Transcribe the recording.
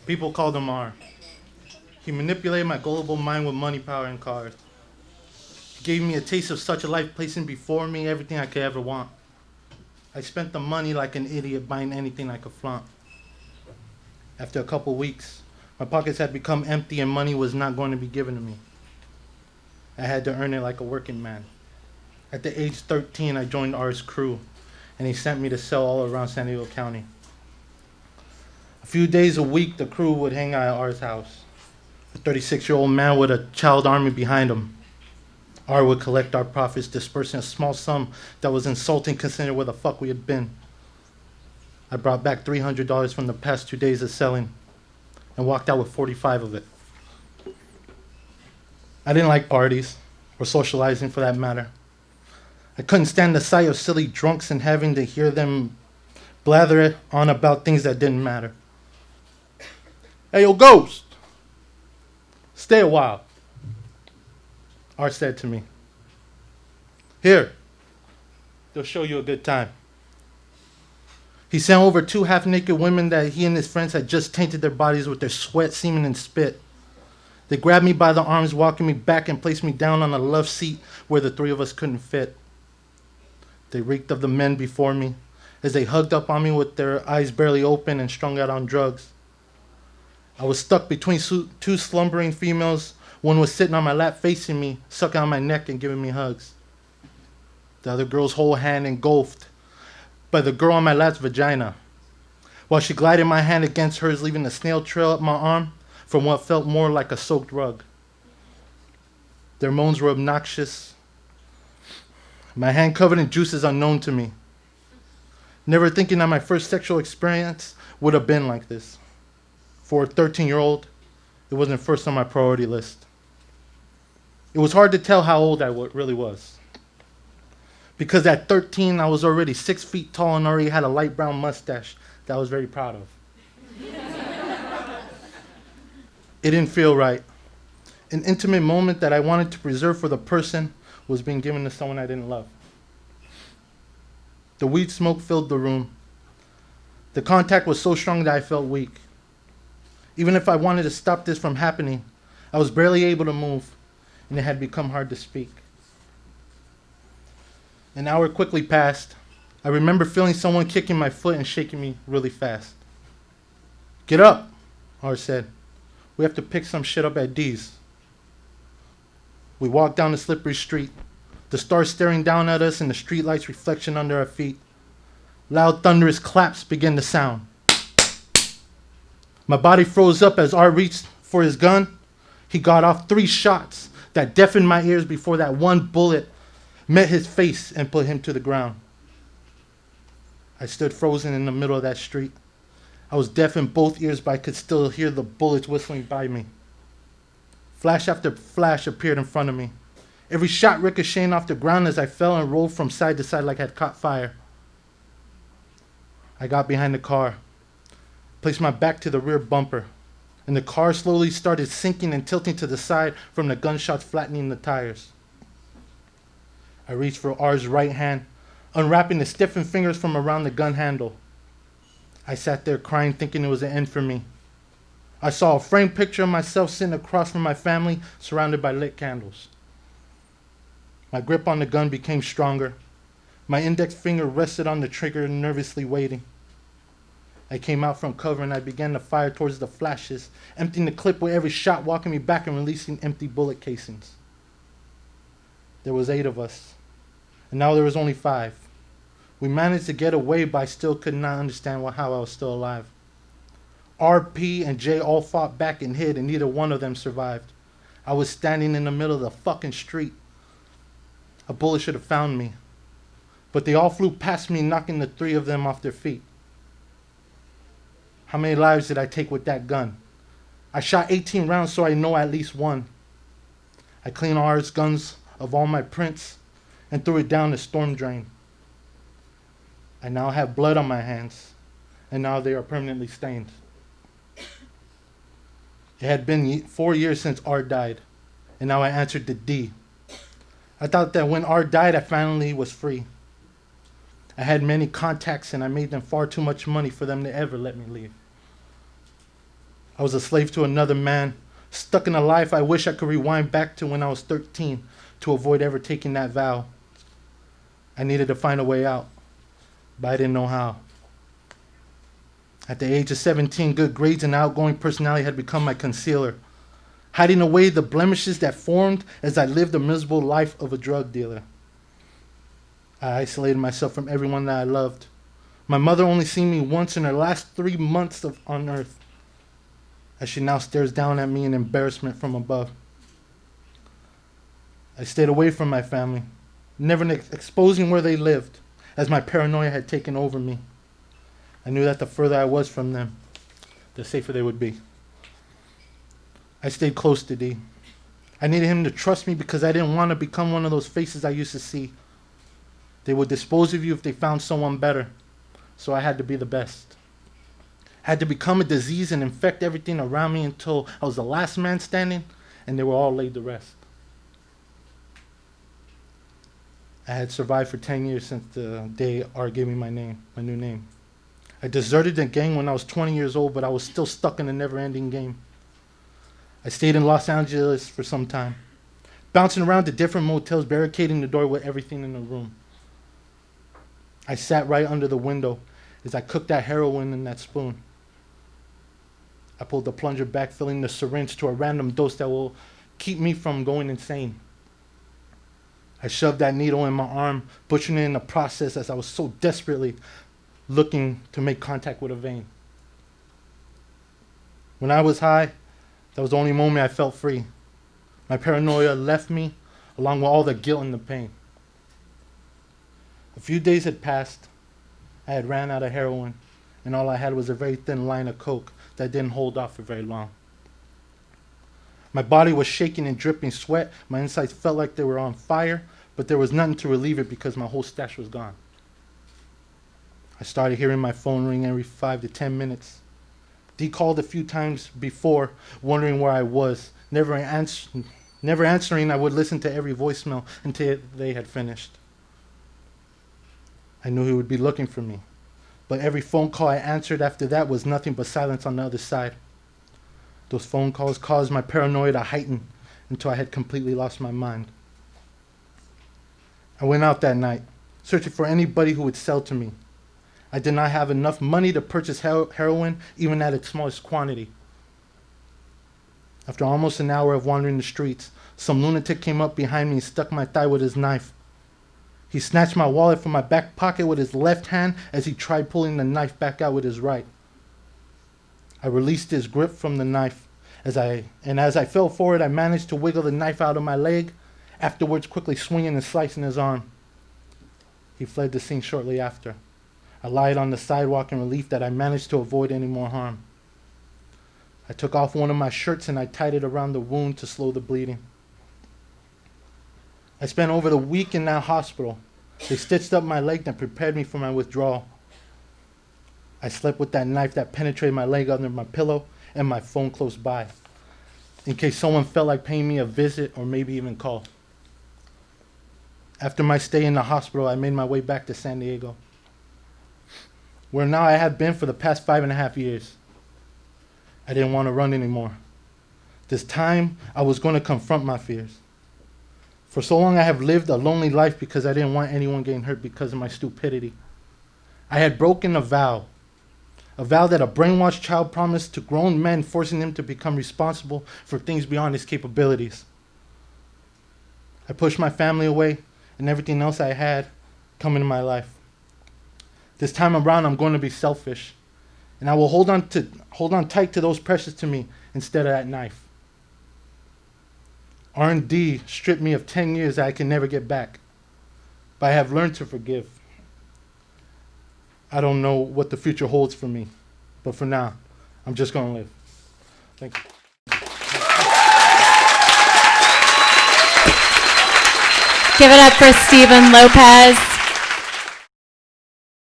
People called him R. He manipulated my gullible mind with money, power, and cars. He gave me a taste of such a life, placing before me everything I could ever want. I spent the money like an idiot, buying anything I could flaunt. After a couple weeks, my pockets had become empty and money was not going to be given to me. I had to earn it like a working man. At the age 13, I joined R's crew, and he sent me to sell all around San Diego County. A few days a week, the crew would hang out at R's house. A 36-year-old man with a child army behind him. R would collect our profits, dispersing a small sum that was insulting considering where the fuck we had been. I brought back $300 from the past 2 days of selling and walked out with 45 of it. I didn't like parties, or socializing for that matter. I couldn't stand the sight of silly drunks and having to hear them blather on about things that didn't matter. Hey, yo, Ghost! Stay a while, R said to me. Here, they'll show you a good time. He sent over 2 half-naked women that he and his friends had just tainted their bodies with their sweat, semen, and spit. They grabbed me by the arms, walking me back and placed me down on a love seat where the 3 of us couldn't fit. They reeked of the men before me as they hugged up on me with their eyes barely open and strung out on drugs. I was stuck between 2 slumbering females. One was sitting on my lap facing me, sucking on my neck and giving me hugs. The other girl's whole hand engulfed by the girl on my lap's vagina, while she glided my hand against hers, leaving a snail trail up my arm from what felt more like a soaked rug. Their moans were obnoxious. My hand covered in juices unknown to me. Never thinking that my first sexual experience would have been like this. For a 13-year-old, it wasn't first on my priority list. It was hard to tell how old I really was. Because at 13, I was already 6 feet tall and already had a light brown mustache that I was very proud of. It didn't feel right. An intimate moment that I wanted to preserve for the person was being given to someone I didn't love. The weed smoke filled the room. The contact was so strong that I felt weak. Even if I wanted to stop this from happening, I was barely able to move, and it had become hard to speak. An hour quickly passed. I remember feeling someone kicking my foot and shaking me really fast. Get up, R said. We have to pick some shit up at D's. We walked down the slippery street, the stars staring down at us and the streetlight's reflection under our feet. Loud thunderous claps began to sound. My body froze up as R reached for his gun. He got off 3 shots that deafened my ears before that one bullet met his face and put him to the ground. I stood frozen in the middle of that street. I was deaf in both ears, but I could still hear the bullets whistling by me. Flash after flash appeared in front of me. Every shot ricocheting off the ground as I fell and rolled from side to side like I had caught fire. I got behind the car, placed my back to the rear bumper, and the car slowly started sinking and tilting to the side from the gunshots flattening the tires. I reached for R's right hand, unwrapping the stiffened fingers from around the gun handle. I sat there crying, thinking it was the end for me. I saw a framed picture of myself sitting across from my family, surrounded by lit candles. My grip on the gun became stronger. My index finger rested on the trigger, nervously waiting. I came out from cover and I began to fire towards the flashes, emptying the clip with every shot, walking me back and releasing empty bullet casings. There was 8 of us, and now there was only 5. We managed to get away, but I still could not understand how I was still alive. R, P, and J all fought back and hid, and neither one of them survived. I was standing in the middle of the fucking street. A bullet should have found me, but they all flew past me, knocking the 3 of them off their feet. How many lives did I take with that gun? I shot 18 rounds, so I know at least one. I cleaned R's guns of all my prints and threw it down the storm drain. I now have blood on my hands, and now they are permanently stained. It had been 4 years since R died, and now I answered to D. I thought that when R died, I finally was free. I had many contacts, and I made them far too much money for them to ever let me leave. I was a slave to another man, stuck in a life I wish I could rewind back to when I was 13 to avoid ever taking that vow. I needed to find a way out, but I didn't know how. At the age of 17, good grades and outgoing personality had become my concealer, hiding away the blemishes that formed as I lived a miserable life of a drug dealer. I isolated myself from everyone that I loved. My mother only seen me once in her last 3 months on earth, as she now stares down at me in embarrassment from above. I stayed away from my family, never exposing where they lived, as my paranoia had taken over me. I knew that the further I was from them, the safer they would be. I stayed close to D. I needed him to trust me because I didn't want to become one of those faces I used to see. They would dispose of you if they found someone better, so I had to be the best. I had to become a disease and infect everything around me until I was the last man standing and they were all laid to rest. I had survived for 10 years since the day Art gave me my new name. I deserted the gang when I was 20 years old, but I was still stuck in a never-ending game. I stayed in Los Angeles for some time, bouncing around to different motels, barricading the door with everything in the room. I sat right under the window as I cooked that heroin in that spoon. I pulled the plunger back, filling the syringe to a random dose that will keep me from going insane. I shoved that needle in my arm, butchering it in the process as I was so desperately looking to make contact with a vein. When I was high, that was the only moment I felt free. My paranoia left me, along with all the guilt and the pain. A few days had passed. I had ran out of heroin, and all I had was a very thin line of coke that didn't hold off for very long. My body was shaking and dripping sweat. My insides felt like they were on fire, but there was nothing to relieve it because my whole stash was gone. I started hearing my phone ring every 5 to 10 minutes. Dee called a few times before, wondering where I was. Never answering, I would listen to every voicemail until they had finished. I knew he would be looking for me, but every phone call I answered after that was nothing but silence on the other side. Those phone calls caused my paranoia to heighten until I had completely lost my mind. I went out that night, searching for anybody who would sell to me. I did not have enough money to purchase heroin, even at its smallest quantity. After almost an hour of wandering the streets, some lunatic came up behind me and stuck my thigh with his knife. He snatched my wallet from my back pocket with his left hand as he tried pulling the knife back out with his right. I released his grip from the knife. As I fell forward, I managed to wiggle the knife out of my leg, afterwards quickly swinging and slicing his arm. He fled the scene shortly after. I lied on the sidewalk in relief that I managed to avoid any more harm. I took off one of my shirts and I tied it around the wound to slow the bleeding. I spent over the week in that hospital. They stitched up my leg and prepared me for my withdrawal. I slept with that knife that penetrated my leg under my pillow and my phone close by, in case someone felt like paying me a visit or maybe even call. After my stay in the hospital, I made my way back to San Diego, where now I have been for the past 5.5 years. I didn't want to run anymore. This time, I was going to confront my fears. For so long, I have lived a lonely life because I didn't want anyone getting hurt because of my stupidity. I had broken a vow that a brainwashed child promised to grown men, forcing them to become responsible for things beyond his capabilities. I pushed my family away and everything else I had come into my life. This time around, I'm going to be selfish, and I will hold on tight to those precious to me instead of that knife. R&D stripped me of 10 years that I can never get back, but I have learned to forgive. I don't know what the future holds for me, but for now, I'm just going to live. Thank you. Give it up for Stephen Lopez.